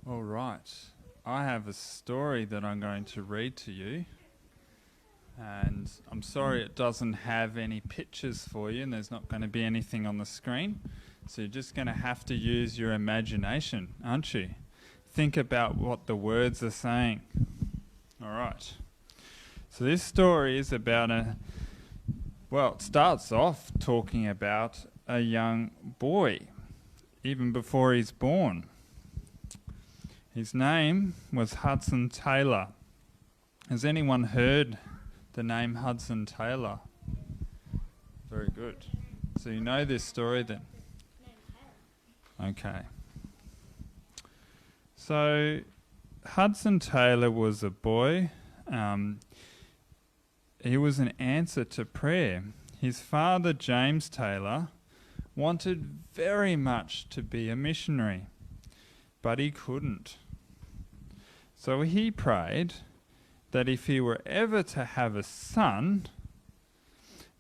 All right. I have a story that I'm going to read to you. And I'm sorry it doesn't have any pictures for you and there's not going to be anything on the screen. So you're just going to have to use your imagination, aren't you? Think about what the words are saying. All right. So this story is about it starts off talking about a young boy, even before he's born. His name was Hudson Taylor. Has anyone heard the name Hudson Taylor? Very good. So you know this story then? Okay. So Hudson Taylor was a boy. He was an answer to prayer. His father, James Taylor, wanted very much to be a missionary, but he couldn't. So he prayed that if he were ever to have a son,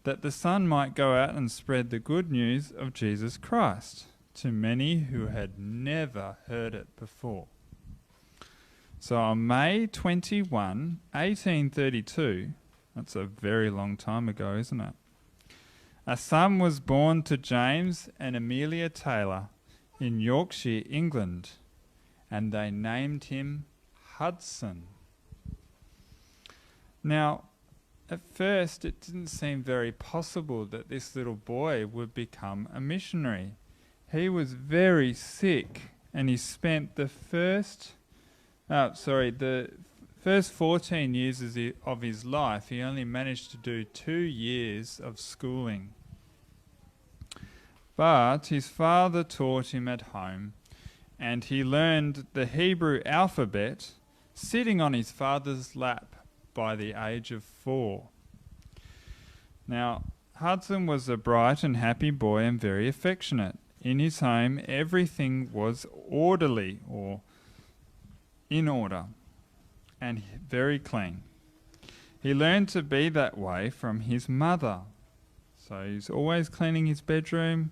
that the son might go out and spread the good news of Jesus Christ to many who had never heard it before. So on May 21, 1832, that's a very long time ago, isn't it? A son was born to James and Amelia Taylor in Yorkshire, England, and they named him Hudson. Now, at first it didn't seem very possible that this little boy would become a missionary. He was very sick, and he spent the first 14 years of his life, he only managed to do 2 years of schooling. But his father taught him at home, and he learned the Hebrew alphabet sitting on his father's lap by the age of 4. Now, Hudson was a bright and happy boy and very affectionate. In his home, everything was orderly or in order and very clean. He learned to be that way from his mother. So he's always cleaning his bedroom,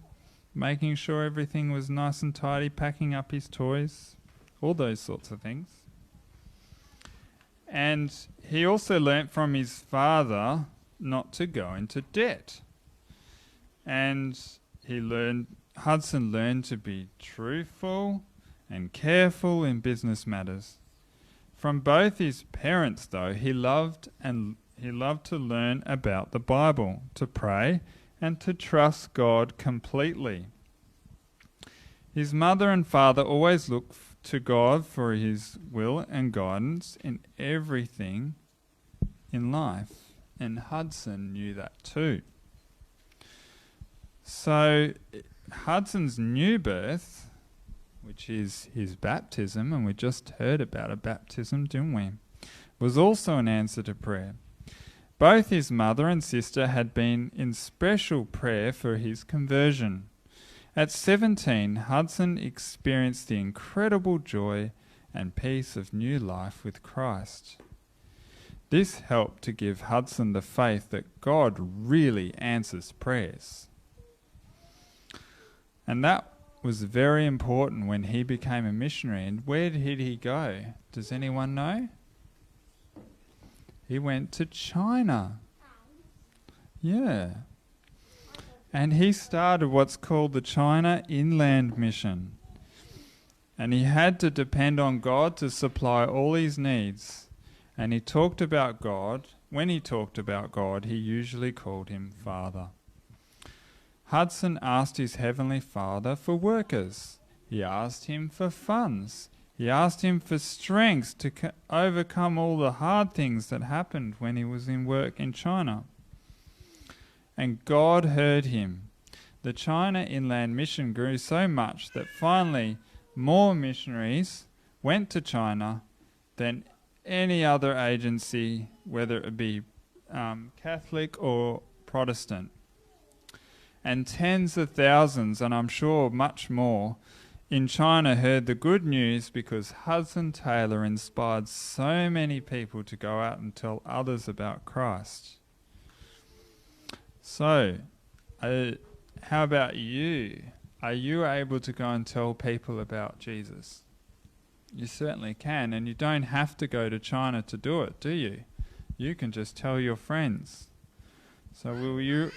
making sure everything was nice and tidy, packing up his toys, all those sorts of things. And he also learnt from his father not to go into debt. And Hudson learned to be truthful and careful in business matters. From both his parents, though, he loved to learn about the Bible, to pray, and to trust God completely. His mother and father always looked to God for his will and guidance in everything in life, and Hudson knew that too. So Hudson's new birth, which is his baptism, and we just heard about a baptism, didn't we, was also an answer to prayer. Both his mother and sister had been in special prayer for his conversion. At 17, Hudson experienced the incredible joy and peace of new life with Christ. This helped to give Hudson the faith that God really answers prayers. And that was very important when he became a missionary. And where did he go? Does anyone know? He went to China. Yeah. And he started what's called the China Inland Mission. And he had to depend on God to supply all his needs. And he talked about God. When he talked about God, he usually called him Father. Hudson asked his Heavenly Father for workers. He asked him for funds. He asked him for strength to overcome all the hard things that happened when he was in work in China. And God heard him. The China Inland Mission grew so much that finally more missionaries went to China than any other agency, whether it be Catholic or Protestant. And tens of thousands, and I'm sure much more, in China heard the good news because Hudson Taylor inspired so many people to go out and tell others about Christ. So, how about you? Are you able to go and tell people about Jesus? You certainly can, and you don't have to go to China to do it, do you? You can just tell your friends. So will you...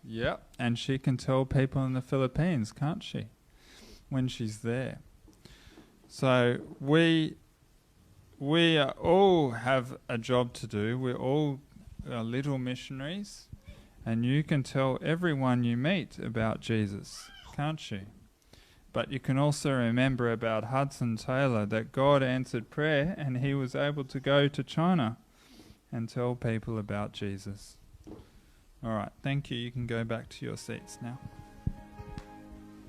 Yep, and she can tell people in the Philippines, can't she? When she's there. So we all have a job to do. We're all little missionaries, and you can tell everyone you meet about Jesus, can't you? But you can also remember about Hudson Taylor, that God answered prayer and he was able to go to China and tell people about Jesus. All right, thank you. You can go back to your seats now.